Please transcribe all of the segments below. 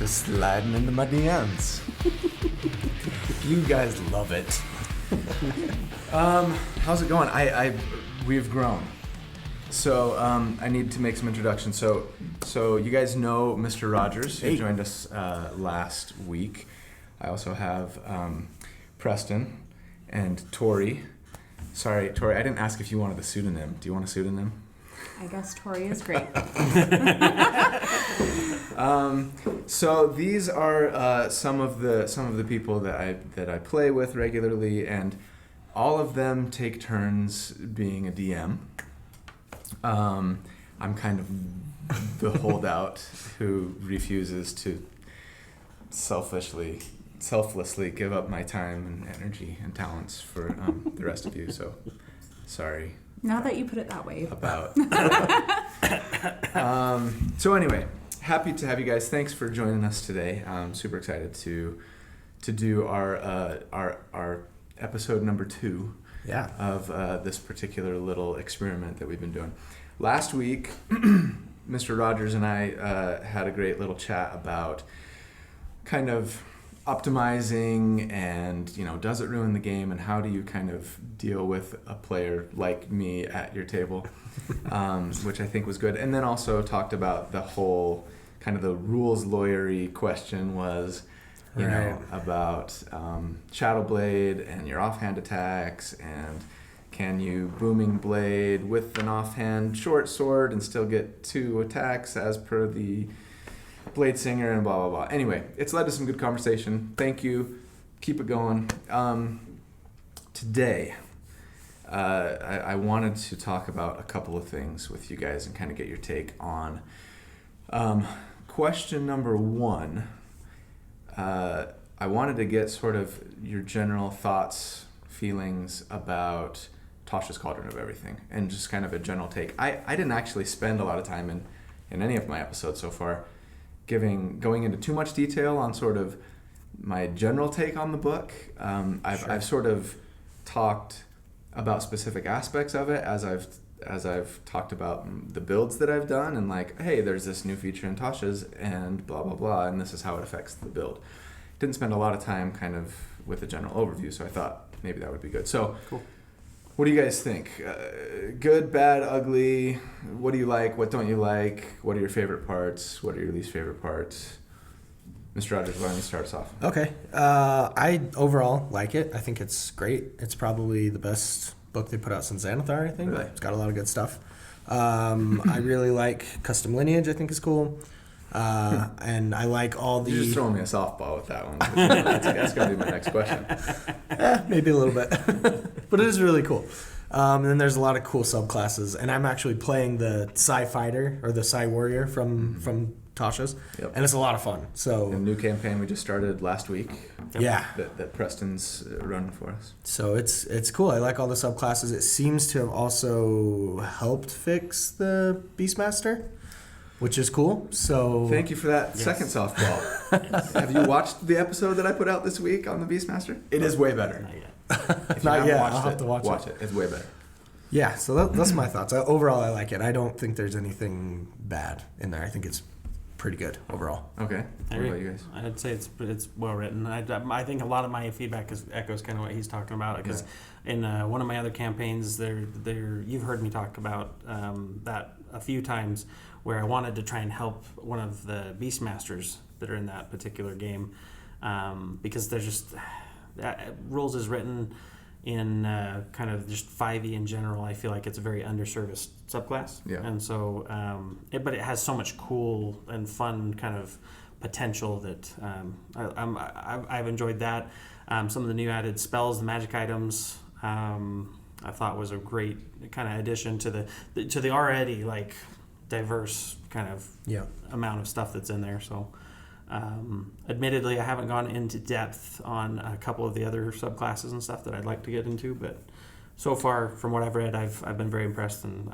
Just sliding into my DMs. You guys love it. How's it going? We've grown. So I need to make some introductions. So you guys know Mr. Rogers, who joined us last week. I also have Preston and Tori. Sorry, Tori, I didn't ask if you wanted a pseudonym. Do you want a pseudonym? I guess Tori is great. So these are some of the people that I play with regularly, and all of them take turns being a DM. I'm kind of the holdout who refuses to selflessly give up my time and energy and talents for the rest of you. So sorry. Now that you put it that way. So anyway, happy to have you guys. Thanks for joining us today. I'm super excited to do our episode number 2 of this particular little experiment that we've been doing. Last week, Mr. Rogers and I had a great little chat about kind of optimizing and, does it ruin the game, and how do you kind of deal with a player like me at your table, which I think was good. And then also talked about the whole kind of the rules lawyery question was, about Shadowblade and your offhand attacks, and can you booming blade with an offhand short sword and still get 2 attacks as per the Blade Singer, and blah, blah, blah. Anyway, it's led to some good conversation. Thank you. Keep it going. Today, I wanted to talk about a couple of things with you guys and kind of get your take on question number 1. I wanted to get sort of your general thoughts, feelings about Tasha's Cauldron of Everything, and just kind of a general take. I didn't actually spend a lot of time in any of my episodes so far going into too much detail on sort of my general take on the book. I've sort of talked about specific aspects of it as I've talked about the builds that I've done, and like, hey, there's this new feature in Tasha's and blah, blah, blah, and this is how it affects the build. Didn't spend a lot of time kind of with a general overview, so I thought maybe that would be good. So cool. What do you guys think? Good, bad, ugly? What do you like? What don't you like? What are your favorite parts? What are your least favorite parts? Mr. Rogers, why don't you start us off? Okay. I overall like it. I think it's great. It's probably the best book they put out since Xanathar, I think. Really? It's got a lot of good stuff. I really like Custom Lineage, I think is cool. And I like all the... You're just throwing me a softball with that one. That's going to be my next question. Maybe a little bit. But it is really cool. And then there's a lot of cool subclasses. And I'm actually playing the Psi Fighter, or the Psi Warrior from Tasha's. Yep. And it's a lot of fun. So a new campaign we just started last week. Yeah. That Preston's running for us. So it's cool. I like all the subclasses. It seems to have also helped fix the Beastmaster, which is cool. So thank you for that second softball. Yes. Have you watched the episode that I put out this week on the Beastmaster? It is way better. Not yet. If you haven't watched I'll have to watch it. It's way better. Yeah, so that's my thoughts. Overall, I like it. I don't think there's anything bad in there. I think it's pretty good overall. Okay. What about you guys? I'd say it's well written. I think a lot of my feedback echoes kind of what he's talking about, because in one of my other campaigns, you've heard me talk about that a few times, where I wanted to try and help one of the Beastmasters that are in that particular game, because they're just rules is written in kind of just 5e in general. I feel like it's a very underserviced subclass, and so but it has so much cool and fun kind of potential that I've enjoyed that. Some of the new added spells, the magic items, I thought was a great kind of addition to the already like diverse kind of amount of stuff that's in there. So admittedly, I haven't gone into depth on a couple of the other subclasses and stuff that I'd like to get into, but so far from what I've read, I've been very impressed, and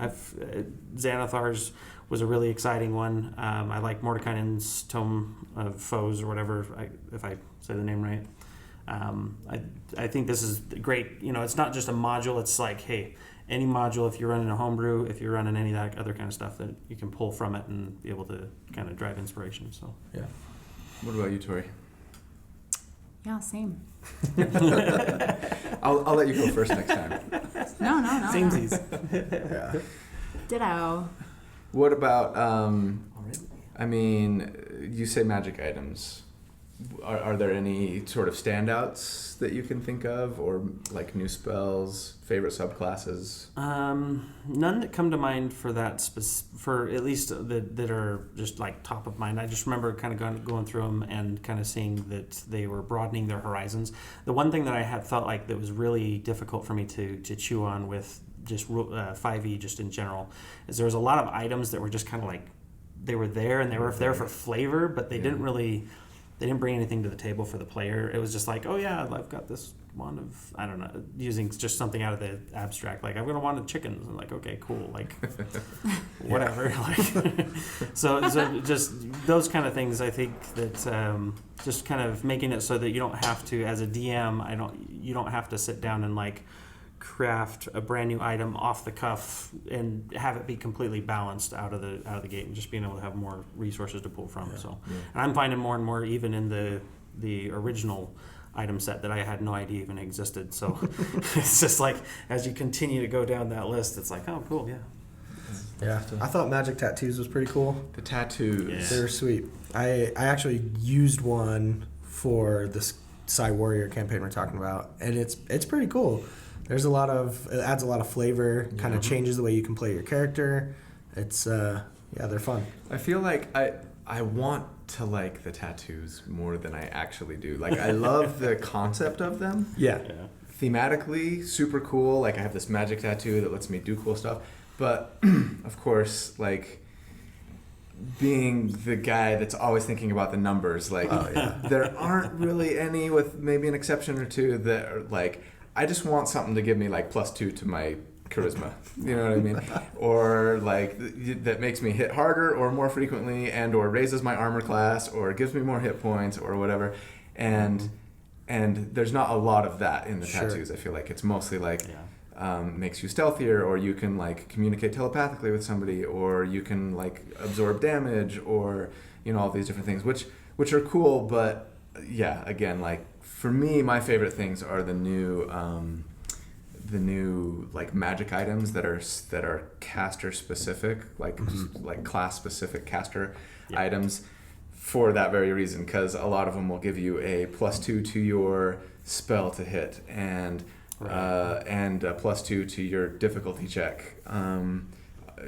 Xanathar's was a really exciting one. I like Mordekainen's Tome of Foes, or whatever, if I say the name right. I think this is great. It's not just a module. It's like, hey, any module, if you're running a homebrew, if you're running any of that other kind of stuff, that you can pull from it and be able to kind of drive inspiration. So yeah. What about you, Tori? Yeah, same. I'll let you go first next time. No. Samesies. Yeah. Ditto. What about, I mean, you say magic items. Are there any sort of standouts that you can think of, or like new spells, favorite subclasses? None that come to mind for that for at least that are just like top of mind. I just remember kind of going through them and kind of seeing that they were broadening their horizons. The one thing that I had felt like that was really difficult for me to chew on with just 5e just in general is there was a lot of items that were just kind of like they were there and they were there for flavor, but they didn't really. They didn't bring anything to the table for the player. It was just like, oh yeah, I've got this wand of, I don't know, using just something out of the abstract. Like, I've got a wand of chickens. I'm like, okay, cool. Like, whatever. Like, so just those kind of things, I think that just kind of making it so that you don't have to, as a DM, you don't have to sit down and like craft a brand new item off the cuff and have it be completely balanced out of the gate, and just being able to have more resources to pull from. And I'm finding more and more, even in the original item set, that I had no idea even existed. So it's just like as you continue to go down that list, it's like, oh cool, Yeah, I thought magic tattoos was pretty cool. The tattoos. They're sweet. I actually used one for this Psy Warrior campaign we're talking about, and it's pretty cool. It adds a lot of flavor, kind of changes the way you can play your character. It's, they're fun. I feel like I want to like the tattoos more than I actually do. Like, I love the concept of them. Yeah. Thematically, super cool. Like, I have this magic tattoo that lets me do cool stuff. But, of course, like, being the guy that's always thinking about the numbers, like, there aren't really any, with maybe an exception or two, that are like, I just want something to give me like +2 to my charisma, you know what I mean? Or like that makes me hit harder or more frequently, and or raises my armor class, or gives me more hit points, or whatever. And there's not a lot of that in the tattoos. I feel like it's mostly like makes you stealthier, or you can like communicate telepathically with somebody, or you can like absorb damage, or all these different things, which are cool. But again, like, for me, my favorite things are the new like magic items that are caster specific, like like class specific caster items, for that very reason, because a lot of them will give you a +2 to your spell to hit, and a +2 to your difficulty check,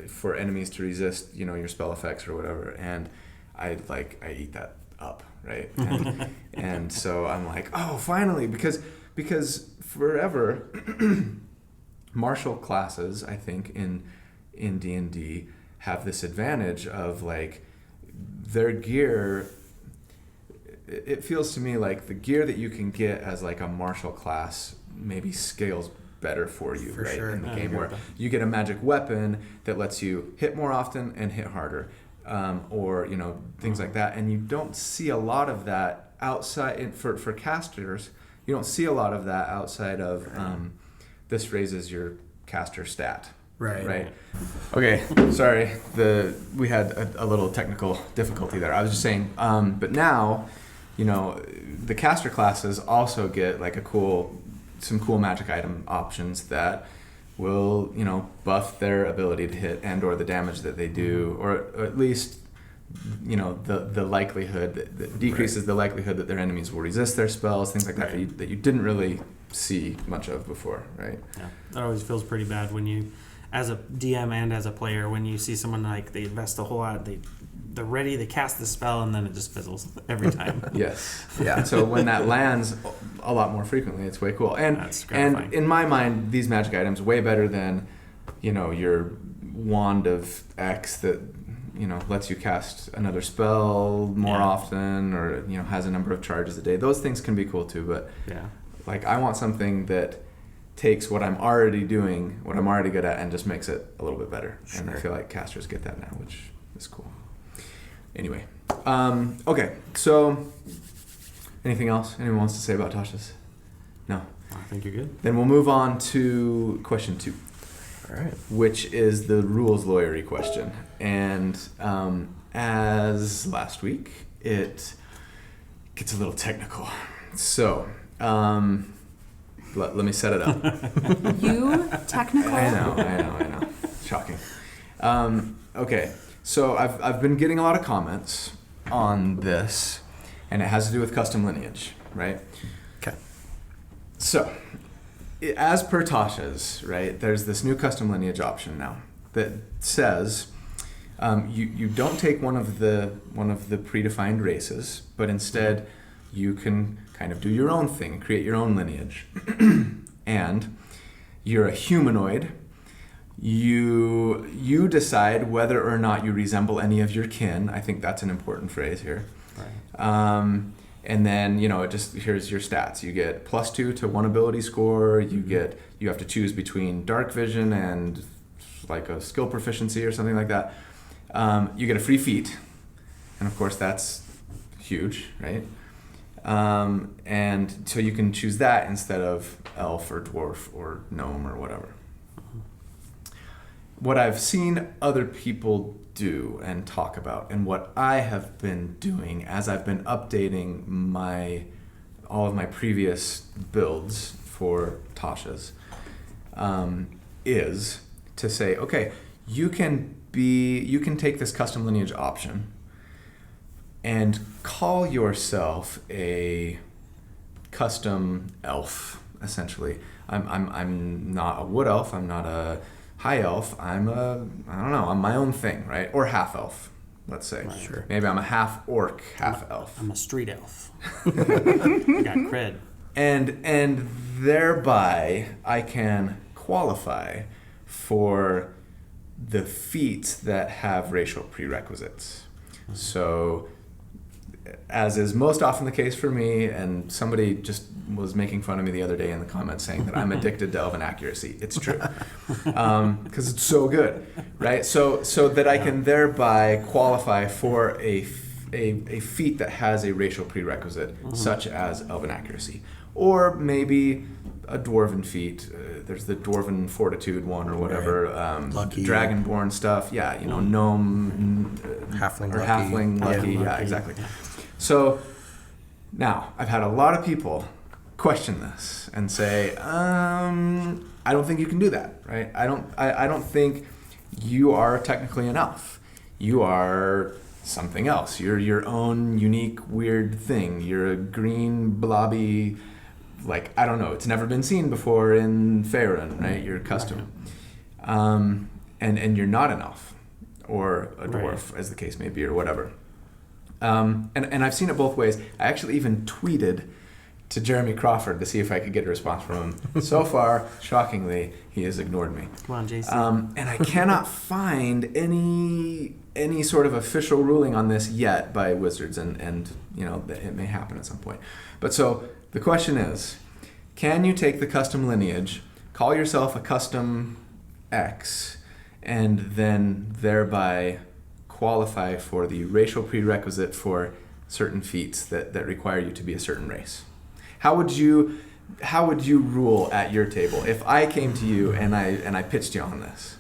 for enemies to resist your spell effects or whatever. And I eat that up, right? And so I'm like, oh, finally, because forever martial classes, I think, in D&D have this advantage of like their gear. It feels to me like the gear that you can get as like a martial class maybe scales better for you, right? Sure. In the game, where you get a magic weapon that lets you hit more often and hit harder. Or things like that, and you don't see a lot of that outside for casters. You don't see a lot of that outside of this raises your caster stat. Right. Okay, sorry. We had a little technical difficulty there. I was just saying, but now, the caster classes also get like some cool magic item options that will buff their ability to hit and or the damage that they do, or at least the likelihood that decreases the likelihood that their enemies will resist their spells, things like that that you didn't really see much of before, right? That always feels pretty bad when you, as a DM and as a player, when you see someone like they invest a whole lot, they're ready, they cast the spell, and then it just fizzles every time. Yes. Yeah. So when that lands a lot more frequently, it's way cool. And in my mind, these magic items way better than, your wand of X that, lets you cast another spell more often, or, has a number of charges a day. Those things can be cool too, but like, I want something that takes what I'm already doing, what I'm already good at, and just makes it a little bit better. Sure. And I feel like casters get that now, which is cool. Anyway, okay, so anything else anyone wants to say about Tasha's? No? I think you're good. Then we'll move on to question 2. All right. Which is the rules lawyery question. And as last week, it gets a little technical. So, let me set it up. You technical? I know. Shocking. Okay, so I've been getting a lot of comments on this, and it has to do with custom lineage, right? Okay. So, as per Tasha's, right, there's this new custom lineage option now that says you don't take one of the predefined races, but instead you can kind of do your own thing, create your own lineage. And you're a humanoid. You decide whether or not you resemble any of your kin. I think that's an important phrase here. Right. And then, here's your stats. You get +2 to 1 ability score. You have to choose between dark vision and like a skill proficiency or something like that. You get a free feat. And of course that's huge, right? And so you can choose that instead of elf or dwarf or gnome or whatever. What I've seen other people do and talk about, and what I have been doing as I've been updating all of my previous builds for Tasha's, is to say, okay, you can take this custom lineage option and call yourself a custom elf, essentially. I'm not a wood elf, I'm not a high elf, I'm my own thing, right? Or half elf, let's say. Right. Sure. Maybe I'm a half orc, half elf. I'm a street elf. I got cred. And thereby I can qualify for the feats that have racial prerequisites. So, as is most often the case for me, and somebody just was making fun of me the other day in the comments saying that I'm addicted to elven accuracy. It's true, because it's so good, right? So that I can thereby qualify for a feat that has a racial prerequisite, such as elven accuracy, or maybe a dwarven feat. There's the dwarven fortitude one or whatever. Lucky. Dragonborn stuff. Yeah, gnome, halfling or lucky. halfling lucky. Yeah, exactly. So now I've had a lot of people question this and say, I don't think you can do that, right? I don't think you are technically an elf. You are something else. You're your own unique weird thing. You're a green blobby, like, I don't know, it's never been seen before in Faerun, right? You're custom. And you're not an elf or a dwarf, as the case may be, or whatever. And I've seen it both ways. I actually even tweeted to Jeremy Crawford to see if I could get a response from him. So far, shockingly, he has ignored me. Come on, JC. And I cannot find any sort of official ruling on this yet by Wizards, and it may happen at some point. But so the question is, can you take the custom lineage, call yourself a custom X, and then thereby qualify for the racial prerequisite for certain feats that require you to be a certain race? How would you rule at your table if I came to you and I pitched you on this?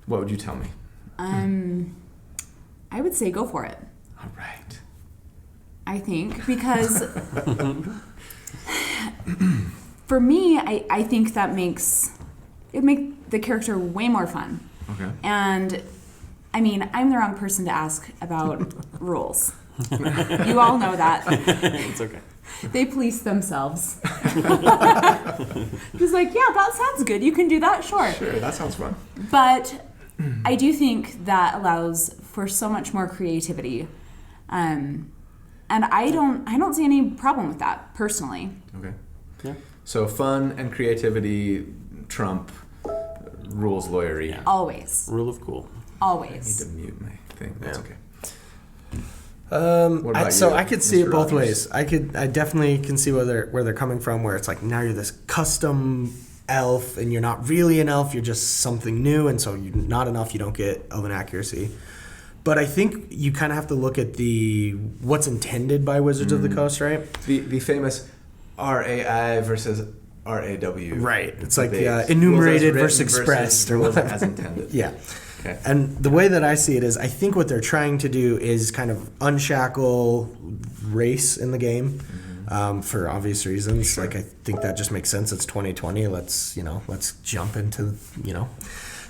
What would you tell me? I would say go for it. All right. I think because for me, I think that makes the character way more fun. Okay. And I mean, I'm the wrong person to ask about rules. You all know that. It's okay. They police themselves. Just like, yeah, that sounds good. You can do that, sure. Sure, that sounds fun. But I do think that allows for so much more creativity. And I don't see any problem with that, personally. Okay. Yeah. So fun and creativity trump rules lawyery. Yeah. Always. Rule of cool. I Always. need to mute my thing. That's okay. What about so you, I could see Mr. it both Rogers? ways. I definitely can see where they're coming from, where it's like now you're this custom elf and you're not really an elf, you're just something new, and so you're not an elf, you don't get elven accuracy. But I think you kind of have to look at what's intended by Wizards of the Coast, right? The famous RAI versus RAW. Right. It's like debate. enumerated Rules as versus expressed or rules whatever. as intended. Yeah. Okay. And the way that I see it is, I think what they're trying to do is kind of unshackle race in the game, for obvious reasons. Sure. Like, I think that just makes sense. It's 2020. Let's jump into,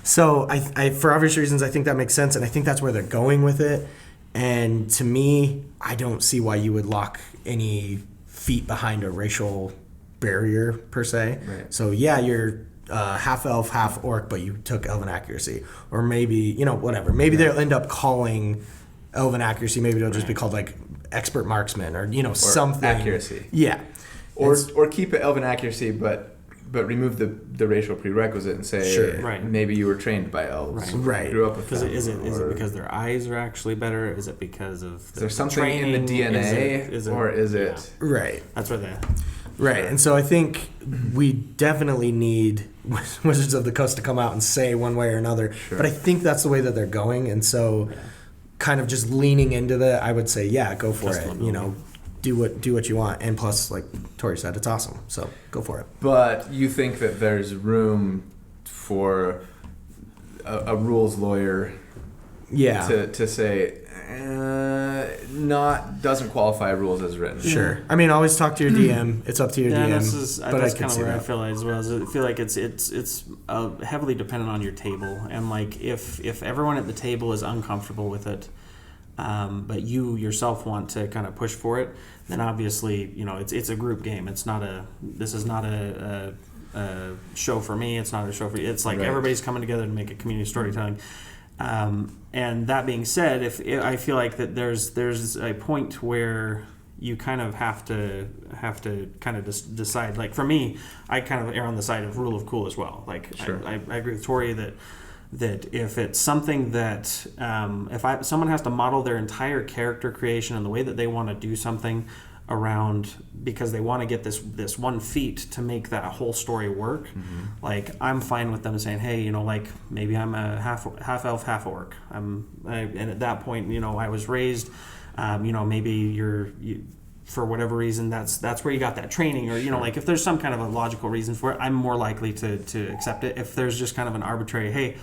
So I for obvious reasons, I think that makes sense, and I think that's where they're going with it. And to me, I don't see why you would lock any feet behind a racial barrier per se. Right. So yeah, you're half elf, half orc, but you took elven accuracy, or maybe whatever. Maybe they'll end up calling elven accuracy. Maybe it'll just be called like expert marksman, or or something accuracy. Yeah, or keep it elven accuracy, but remove the racial prerequisite and say maybe you were trained by elves. Right. Grew up with them. Is it because their eyes are actually better? Is it because of is there something training? in the DNA? Or is it right? That's where they right. And so I think we definitely need Wizards of the Coast to come out and say one way or another. Sure. But I think that's the way that they're going, and so kind of just leaning into that, I would say, go for it. Do what you want, and plus, like Tori said, it's awesome. So go for it. But you think that there's room for a rules lawyer, to say doesn't qualify rules as written. Sure. I mean, always talk to your DM. It's up to your DM. That's kind of where I feel like as well. I feel like it's heavily dependent on your table, and like if everyone at the table is uncomfortable with it. But you yourself want to kind of push for it, then obviously it's a group game. This is not a show for me. It's not a show for you. It's like everybody's coming together to make a community storytelling. And that being said, I feel like that there's a point where you kind of have to kind of decide. Like for me, I kind of err on the side of rule of cool as well. Like I agree with Tori that if it's something that someone has to model their entire character creation and the way that they want to do something around because they want to get this one feat to make that whole story work, like I'm fine with them saying, hey, like maybe I'm a half elf, half orc. And at that point, I was raised, maybe you for whatever reason that's where you got that training, or like if there's some kind of a logical reason for it, I'm more likely to accept it. If there's just kind of an arbitrary, hey,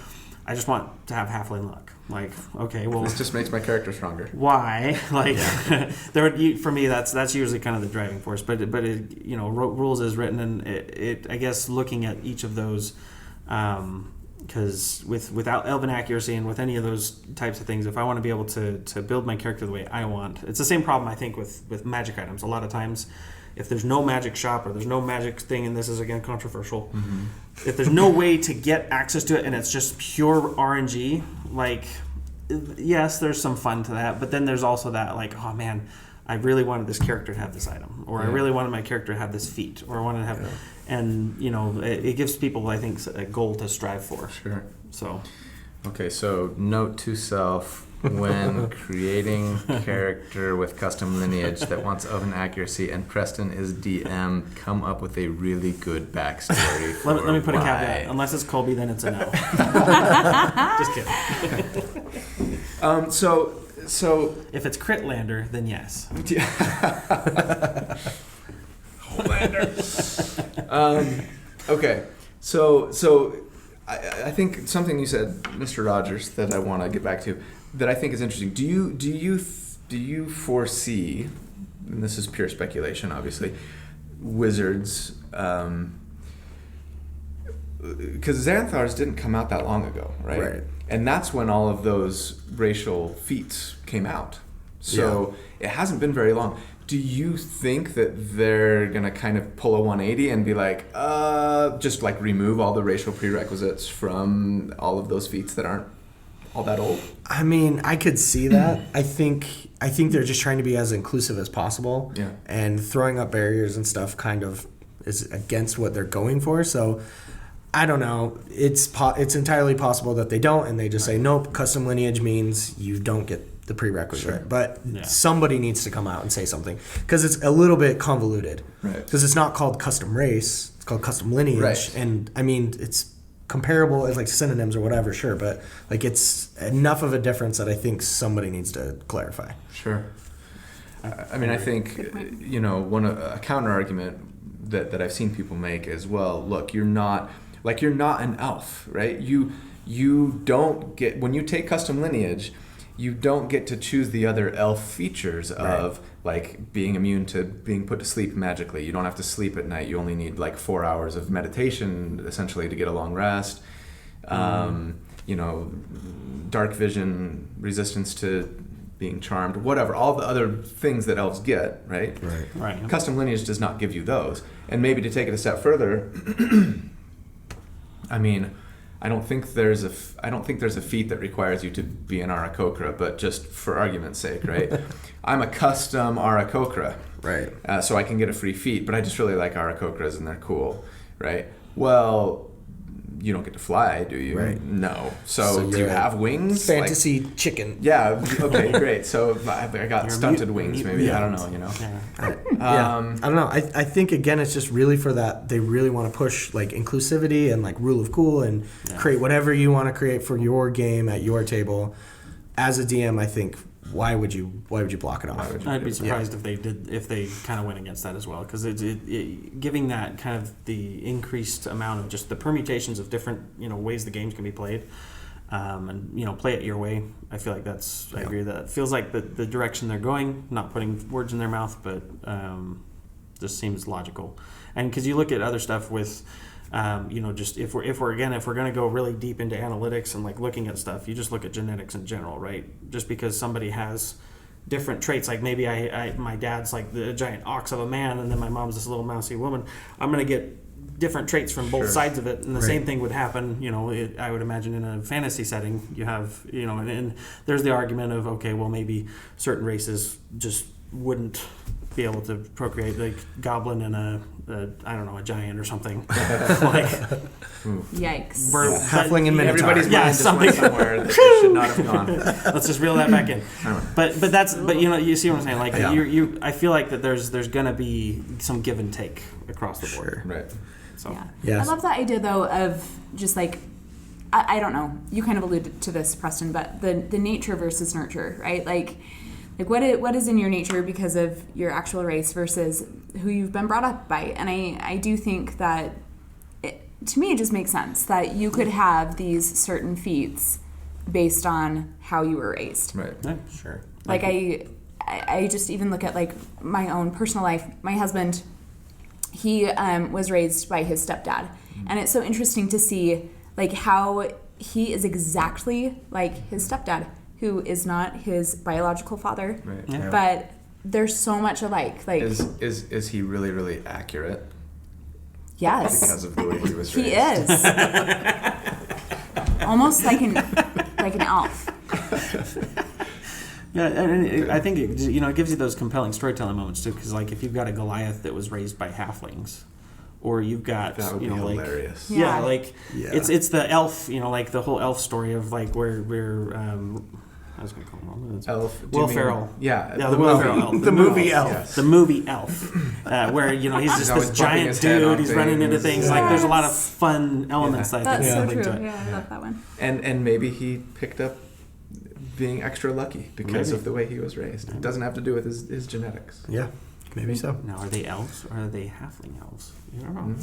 I just want to have halfling luck. Like, okay, well, this just makes my character stronger. Why? Like, for me, that's usually kind of the driving force. But rules is written, and it I guess looking at each of those, because without elven accuracy and with any of those types of things, if I want to be able to build my character the way I want, it's the same problem I think with magic items. A lot of times, if there's no magic shop or there's no magic thing, and this is again controversial, if there's no way to get access to it and it's just pure RNG, like, yes, there's some fun to that, but then there's also that, like, oh man, I really wanted this character to have this item, or I really wanted my character to have this feat, or I wanted to have, and it gives people, I think, a goal to strive for. Sure. So, okay, so note to self. When creating character with Custom Lineage that wants elven accuracy and Preston is DM, come up with a really good backstory. Let me put a caveat. Unless it's Colby, then it's a no. Just kidding. So if it's Critlander, then yes. Lander. Okay. So I think something you said, Mr. Rogers, that I want to get back to, that I think is interesting. Do you foresee, and this is pure speculation, obviously, Wizards, because Xanathar's didn't come out that long ago, right? And that's when all of those racial feats came out. So it hasn't been very long. Do you think that they're going to kind of pull a 180 and be like, just like remove all the racial prerequisites from all of those feats that aren't all that old? I mean, I could see that. I think they're just trying to be as inclusive as possible. Yeah. And throwing up barriers and stuff kind of is against what they're going for. So I don't know. It's entirely possible that they don't, and they just say, nope, Custom Lineage means you don't get the prerequisite. Sure. But somebody needs to come out and say something, because it's a little bit convoluted. Right. Because it's not called Custom Race, it's called Custom Lineage. Right. And I mean, it's comparable as like synonyms or whatever, sure, but like it's enough of a difference that I think somebody needs to clarify. Sure. I mean, I think, a counter argument that I've seen people make is, well, look, you're not an elf, right? you don't get, when you take Custom Lineage, you don't get to choose the other elf features of like being immune to being put to sleep magically. You don't have to sleep at night. You only need like 4 hours of meditation essentially to get a long rest. You know, dark vision, resistance to being charmed, whatever, all the other things that elves get, right? Right. Custom Lineage does not give you those. And maybe to take it a step further, I mean, I don't think there's a feat that requires you to be an Aarakocra, but just for argument's sake, right? I'm a custom Aarakocra, Right. so I can get a free feat, but I just really like Aarakocras and they're cool, right? Well, you don't get to fly, do you? Right. No. So do you you're have wings? Fantasy chicken. Yeah. Okay. Great. So I got You're stunted wings. Maybe I don't know. You know. Yeah. I don't know. I think again, it's just really for that. They really want to push like inclusivity and like rule of cool and create whatever you want to create for your game at your table. As a DM, I think why would you block it off? I'd be surprised if they kind of went against that as well, because giving that kind of the increased amount of just the permutations of different ways the games can be played, and play it your way. I feel like that's I agree with that. It feels like the direction they're going, not putting words in their mouth, but just seems logical. And because you look at other stuff with. Just if we're going to go really deep into analytics and like looking at stuff, you just look at genetics in general, right? Just because somebody has different traits, like maybe my dad's like the giant ox of a man, and then my mom's this little mousy woman. I'm going to get different traits from both sides of it, and the same thing would happen. I would imagine in a fantasy setting, you have and there's the argument of okay, well maybe certain races just wouldn't be able to procreate, like goblin and a giant or something. Yikes. Halfling and Minotaur. Everybody's mind just went somewhere that they should not have gone. Let's just reel that back in. But you see what I'm saying? Like I feel like that there's gonna be some give and take across the board. Right. So I love that idea though of just like I don't know. You kind of alluded to this, Preston, but the nature versus nurture, right? Like what is in your nature because of your actual race versus who you've been brought up by. And I do think that, to me, it just makes sense that you could have these certain feats based on how you were raised. Right. yeah, sure. Like I just even look at like my own personal life. My husband, he was raised by his stepdad. And it's so interesting to see like how he is exactly like his stepdad, who is not his biological father, but they're so much alike. Like, is he really, really accurate? Yes, because of the way he was raised. He is almost like an elf. Yeah, and I think it gives you those compelling storytelling moments too. Because like if you've got a Goliath that was raised by halflings, or you've got that would be hilarious. It's the elf, like the whole elf story of like where I was going to call him Elf. Will Ferrell. The Will Ferrell Elf. The movie Elf. Yes. The movie Elf, where he's just this giant dude. He's running into things. Yes. Like there's a lot of fun elements. I think That's so to true. it. Yeah, I love that one. And maybe he picked up being extra lucky because of the way he was raised. It doesn't have to do with his genetics. Yeah, maybe so. Now, are they elves or are they halfling elves? You don't know.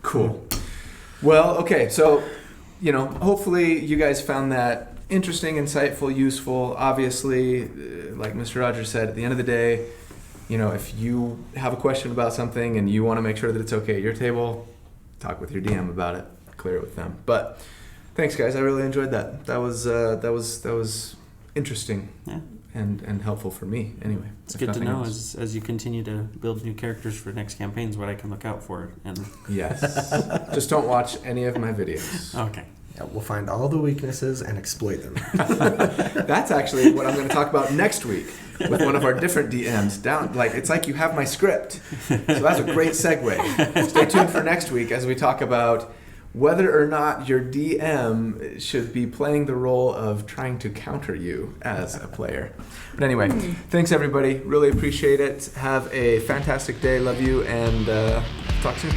Cool. Well, okay, so hopefully you guys found that interesting, insightful, useful. Obviously, like Mr. Rogers said, at the end of the day, if you have a question about something and you want to make sure that it's okay at your table, talk with your DM about it, clear it with them. But thanks, guys. I really enjoyed that. That was interesting. Yeah. And helpful for me, anyway. It's good to know as you continue to build new characters for next campaigns what I can look out for. And yes, just don't watch any of my videos. Okay. Yeah, we'll find all the weaknesses and exploit them. That's actually what I'm going to talk about next week with one of our different DMs. It's like you have my script. So that's a great segue. Stay tuned for next week as we talk about whether or not your DM should be playing the role of trying to counter you as a player. But anyway, thanks everybody. Really appreciate it. Have a fantastic day. Love you, and talk soon.